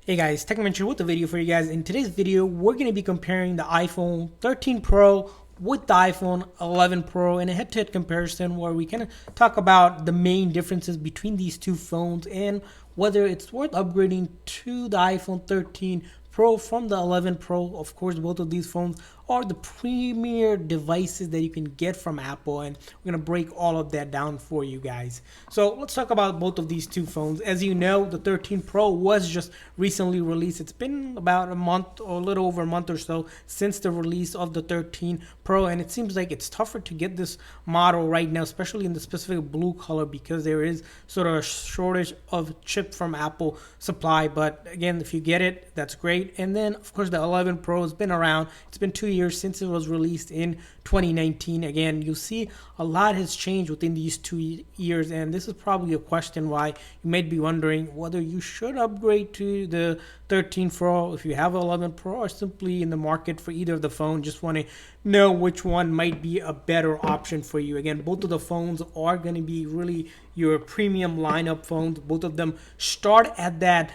Hey guys, Technomentary with a video for you guys. In today's video, we're going to be comparing the iPhone 13 Pro with the iPhone 11 Pro in a head-to-head comparison where we kind of talk about the main differences between these two phones and whether it's worth upgrading to the iPhone 13 Pro from the 11 Pro. Of course, both of these phones are the premier devices that you can get from Apple, and we're going to break all of that down for you guys. So let's talk about both of these two phones. As you know, the 13 Pro was just recently released. It's been about a month or a little over a month or so since the release of the 13 Pro, and it seems like it's tougher to get this model right now, especially in the specific blue color, because there is sort of a shortage of chip from Apple supply. But again, if you get it, that's great. And then of course the 11 Pro has been around. It's been 2 years since it was released in 2019. Again, you'll see a lot has changed within these 2 years, and this is probably a question why you might be wondering whether you should upgrade to the 13 Pro if you have 11 Pro, or simply in the market for either of the phone. Just want to know which one might be a better option for you. Again, both of the phones are going to be really your premium lineup phones. Both of them start at that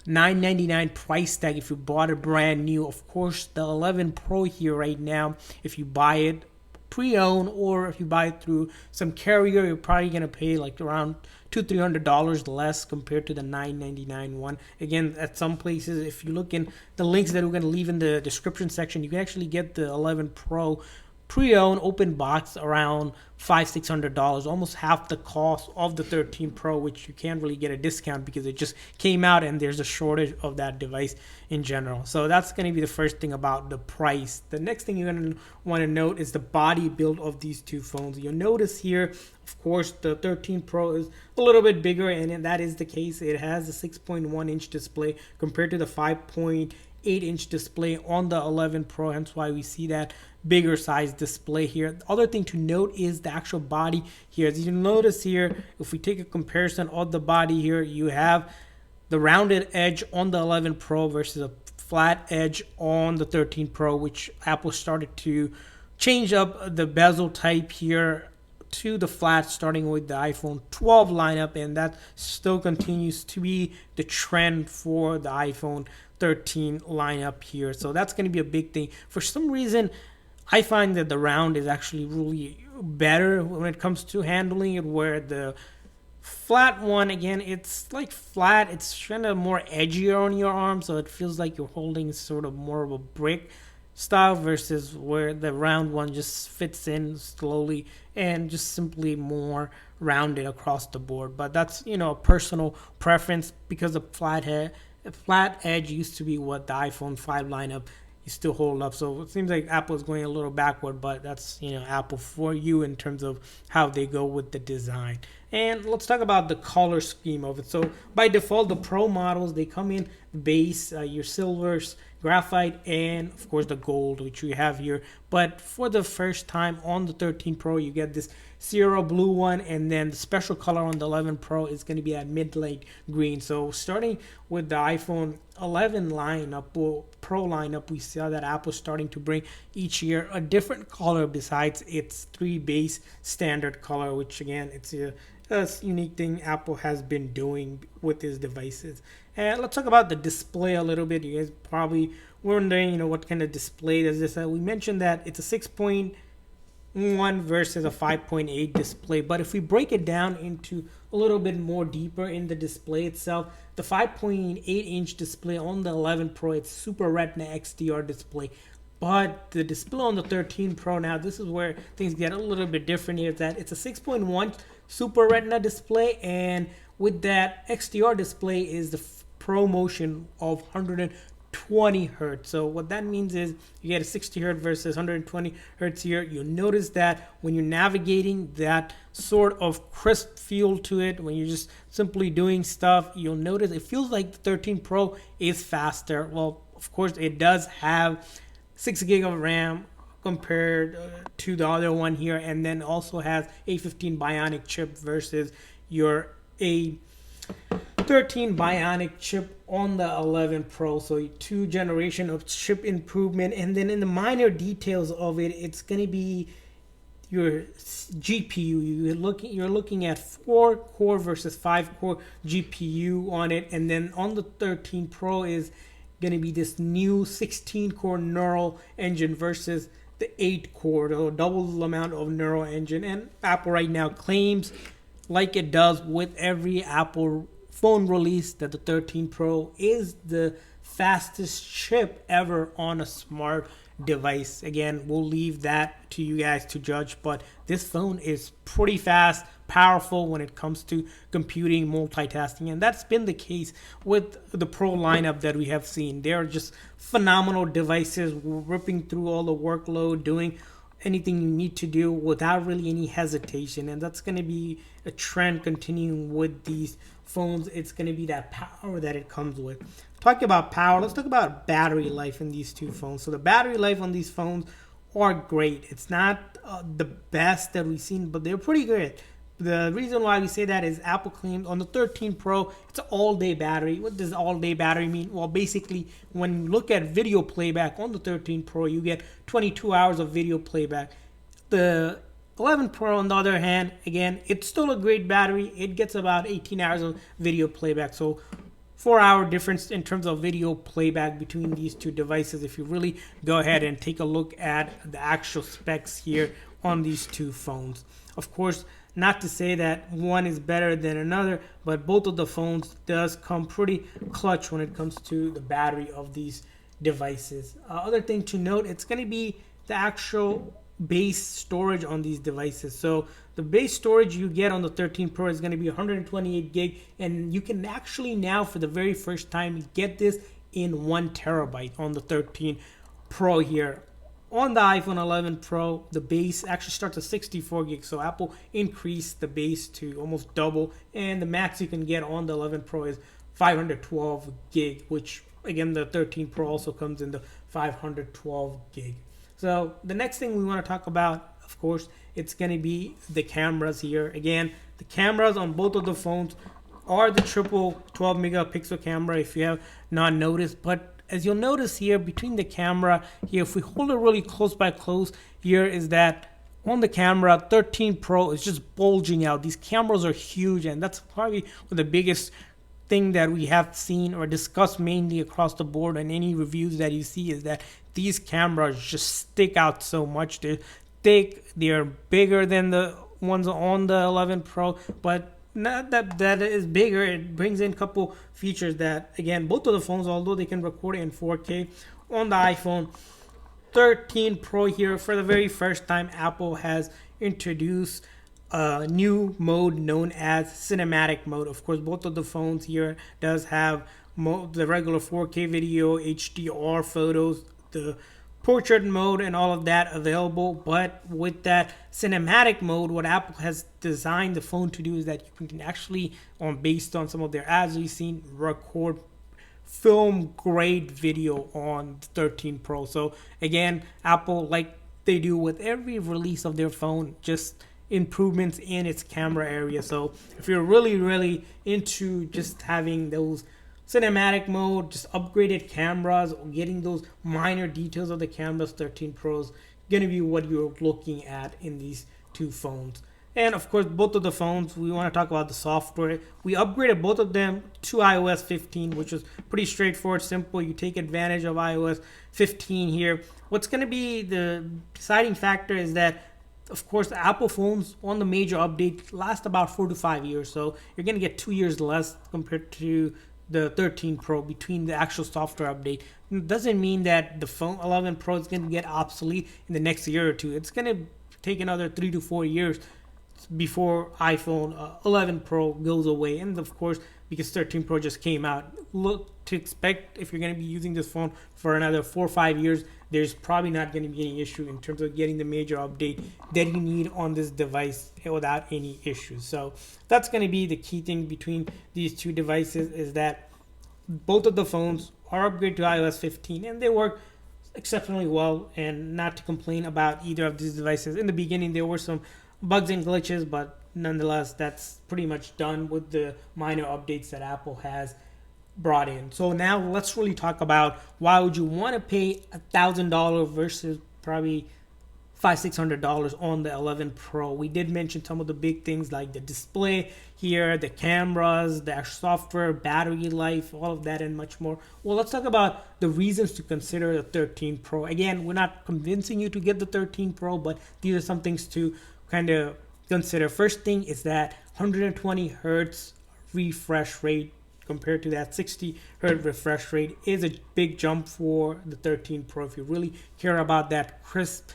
$999 price tag if you bought it brand new. Of course, the 11 Pro here right now, if you buy it pre-owned or if you buy it through some carrier, you're probably going to pay like around $200-300 less compared to the $999 one. Again, at some places, if you look in the links that we're going to leave in the description section, you can actually get the 11 Pro pre-owned open box around $500-600, almost half the cost of the 13 Pro, which you can't really get a discount because it just came out and there's a shortage of that device in general. So that's going to be the first thing about the price. The next thing you're going to want to note is the body build of these two phones. You'll notice here, of course, the 13 Pro is a little bit bigger, and that is the case. It has a 6.1-inch display compared to the 5.8-inch display on the 11 Pro, hence why we see that bigger size display here. The other thing to note is the actual body here. As you notice here, if we take a comparison of the body here, you have the rounded edge on the 11 Pro versus a flat edge on the 13 Pro, which Apple started to change up the bezel type here to the flat starting with the iPhone 12 lineup, and that still continues to be the trend for the iPhone 13 lineup here. So that's going to be a big thing. For some reason, I find that the round is actually really better when it comes to handling it, where the flat one, again, it's like flat, it's kind of more edgier on your arm, so it feels like you're holding sort of more of a brick style, versus where the round one just fits in slowly and just simply more rounded across the board. But that's, a personal preference, because the flat edge used to be what the iPhone 5 lineup you still hold up. So it seems like Apple is going a little backward, but that's, Apple for you in terms of how they go with the design. And let's talk about the color scheme of it. So by default, the Pro models, they come in base, your silvers, graphite, and of course the gold, which we have here. But for the first time on the 13 Pro, you get this Sierra blue one, and then the special color on the 11 Pro is going to be at midnight green. So starting with the iPhone 11 lineup, or Pro lineup, we saw that Apple's starting to bring each year a different color besides its 3 base standard color, which again, it's a unique thing Apple has been doing with its devices. And let's talk about the display a little bit. You guys probably wondering, what kind of display does this have? We mentioned that it's a 6.1 versus a 5.8 display, but if we break it down into a little bit more deeper in the display itself, the 5.8-inch display on the 11 Pro, it's Super Retina XDR display. But the display on the 13 Pro, now this is where things get a little bit different here, that it's a 6.1 Super Retina display, and with that XDR display is the Pro Motion of 120 Hertz. So what that means is you get a 60 Hertz versus 120 Hertz here. You'll notice that when you're navigating, that sort of crisp feel to it, when you're just simply doing stuff, you'll notice it feels like the 13 Pro is faster. Well, of course, it does have 6 gig of RAM compared to the other one here, and then also has A15 Bionic chip versus your A13 Bionic chip on the 11 Pro. So 2 generation of chip improvement, and then in the minor details of it, it's going to be your GPU. You're looking at 4-core versus 5-core GPU on it, and then on the 13 Pro is going to be this new 16-core neural engine versus the 8-core, so double the amount of neural engine. And Apple right now claims, like it does with every Apple phone release, that the 13 Pro is the fastest chip ever on a smart device. Again, we'll leave that to you guys to judge, but this phone is pretty fast, powerful when it comes to computing, multitasking, and that's been the case with the Pro lineup that we have seen. They are just phenomenal devices, ripping through all the workload, doing anything you need to do without really any hesitation. And that's going to be a trend continuing with these phones. It's going to be that power that it comes with. Talking about power, let's talk about battery life in these two phones. So the battery life on these phones are great. It's not the best that we've seen, but they're pretty good. The reason why we say that is Apple claims on the 13 Pro, it's an all-day battery. What does all-day battery mean? Well, basically, when you look at video playback on the 13 Pro, you get 22 hours of video playback. The 11 Pro, on the other hand, again, it's still a great battery. It gets about 18 hours of video playback. So 4-hour difference in terms of video playback between these two devices if you really go ahead and take a look at the actual specs here on these two phones. Of course, not to say that one is better than another, but both of the phones does come pretty clutch when it comes to the battery of these devices. Other thing to note, it's going to be the actual base storage on these devices. So the base storage you get on the 13 Pro is going to be 128 gig, and you can actually now for the very first time get this in 1 terabyte on the 13 Pro here. On the iPhone 11 Pro, the base actually starts at 64 gigs, so Apple increased the base to almost double, and the max you can get on the 11 Pro is 512 gig, which again the 13 Pro also comes in the 512 gig. So the next thing we want to talk about, of course, it's going to be the cameras here. Again, the cameras on both of the phones are the triple 12 megapixel camera if you have not noticed. But as you'll notice here, between the camera here, if we hold it really close by close here, is that on the camera, 13 Pro is just bulging out. These cameras are huge, and that's probably the biggest thing that we have seen or discussed mainly across the board and any reviews that you see is that these cameras just stick out so much. They're thick, they're bigger than the ones on the 11 Pro, but not that is bigger. It brings in a couple features that, again, both of the phones, although they can record in 4K, on the iPhone 13 Pro here, for the very first time, Apple has introduced a new mode known as cinematic mode. Of course, both of the phones here does have the regular 4K video, HDR photos, the portrait mode and all of that available, but with that cinematic mode, what Apple has designed the phone to do is that you can actually, based on some of their ads we've seen, record film grade video on the 13 Pro. So again, Apple, like they do with every release of their phone, just improvements in its camera area. So if you're really into just having those cinematic mode, just upgraded cameras, or getting those minor details of the cameras, 13 Pro's gonna be what you're looking at in these two phones. And of course, both of the phones, we want to talk about the software. We upgraded both of them to iOS 15, which was pretty straightforward, simple. You take advantage of iOS 15 here. What's going to be the deciding factor is that, of course, the Apple phones on the major update last about 4 to 5 years. So you're going to get 2 years less compared to the 13 Pro between the actual software update. It doesn't mean that the phone 11 Pro is going to get obsolete in the next year or two. It's going to take another 3 to 4 years before iPhone 11 Pro goes away. And of course, because 13 Pro just came out, look to expect if you're going to be using this phone for another 4 or 5 years, there's probably not going to be any issue in terms of getting the major update that you need on this device without any issues. So that's going to be the key thing between these two devices, is that both of the phones are upgraded to iOS 15 and they work exceptionally well, and not to complain about either of these devices. In the beginning, there were some bugs and glitches, but nonetheless, that's pretty much done with the minor updates that Apple has brought in. So now let's really talk about why would you want to pay $1,000 versus probably $500-600 on the 11 Pro. We did mention some of the big things like the display here, the cameras, the software, battery life, all of that and much more. Well, let's talk about the reasons to consider the 13 Pro. Again, we're not convincing you to get the 13 Pro, but these are some things to kind of consider. First thing is that 120 hertz refresh rate compared to that 60 hertz refresh rate is a big jump for the 13 Pro. If you really care about that crisp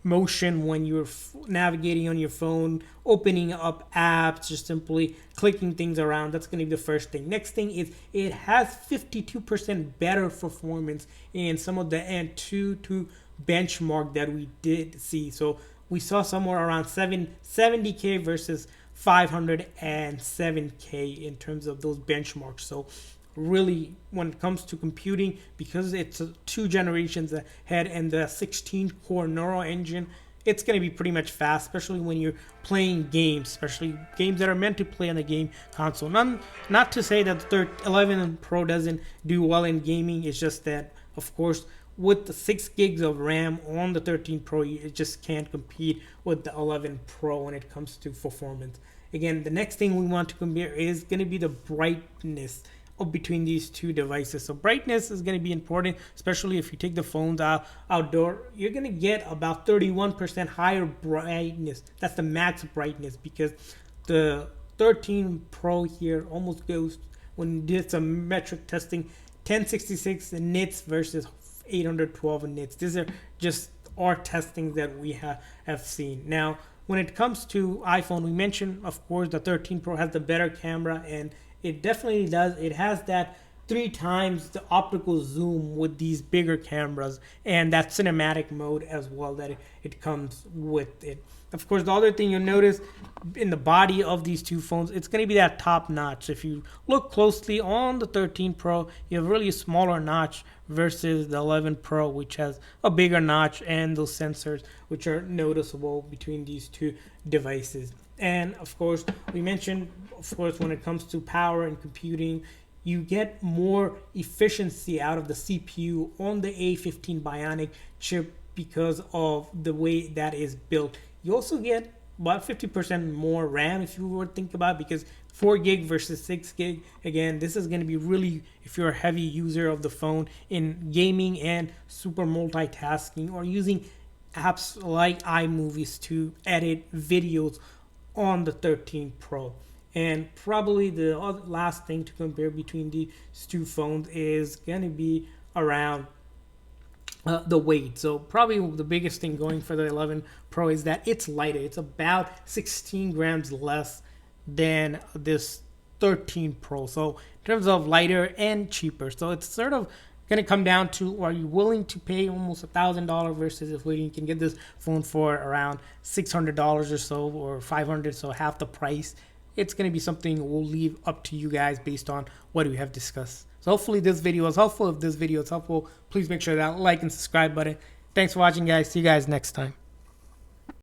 motion when you're navigating on your phone, opening up apps, just simply clicking things around, that's going to be the first thing. Next thing is it has 52% better performance in some of the Antutu benchmark that we did see. So we saw somewhere around 70K versus 507K in terms of those benchmarks. So really, when it comes to computing, because it's 2 generations ahead and the 16-core neural engine, it's going to be pretty much fast, especially when you're playing games, especially games that are meant to play on the game console. Not to say that the 11 Pro doesn't do well in gaming. It's just that, of course, with the 6 gigs of RAM on the 13 Pro, it just can't compete with the 11 Pro when it comes to performance. Again, the next thing we want to compare is going to be the brightness between these two devices. So brightness is going to be important, especially if you take the phones outdoor. You're going to get about 31% higher brightness. That's the max brightness, because the 13 Pro here almost goes, when you did some metric testing, 1066 nits versus 812 nits. These are just our testing that we have seen. Now, when it comes to iPhone, we mentioned, of course, the 13 Pro has the better camera, and it definitely does. It has that 3 times the optical zoom with these bigger cameras, and that cinematic mode as well that it comes with it. Of course, the other thing you'll notice in the body of these two phones, it's going to be that top notch. If you look closely on the 13 Pro, you have really a smaller notch versus the 11 Pro, which has a bigger notch and those sensors which are noticeable between these two devices. And of course, we mentioned, of course, when it comes to power and computing, you get more efficiency out of the CPU on the A15 Bionic chip because of the way that is built. You also get about 50% more RAM, if you were to think about it, because 4 gig versus 6 gig. Again, this is going to be really, if you're a heavy user of the phone in gaming and super multitasking, or using apps like iMovies to edit videos on the 13 Pro. And probably the last thing to compare between these two phones is going to be around the weight. So probably the biggest thing going for the 11 Pro is that it's lighter. It's about 16 grams less than this 13 Pro. So in terms of lighter and cheaper. So it's sort of going to come down to, are you willing to pay almost $1,000 versus if you can get this phone for around $600 or so, or $500, so half the price. It's going to be something we'll leave up to you guys based on what we have discussed. So hopefully this video is helpful. If this video is helpful, please make sure that like and subscribe button. Thanks for watching, guys. See you guys next time.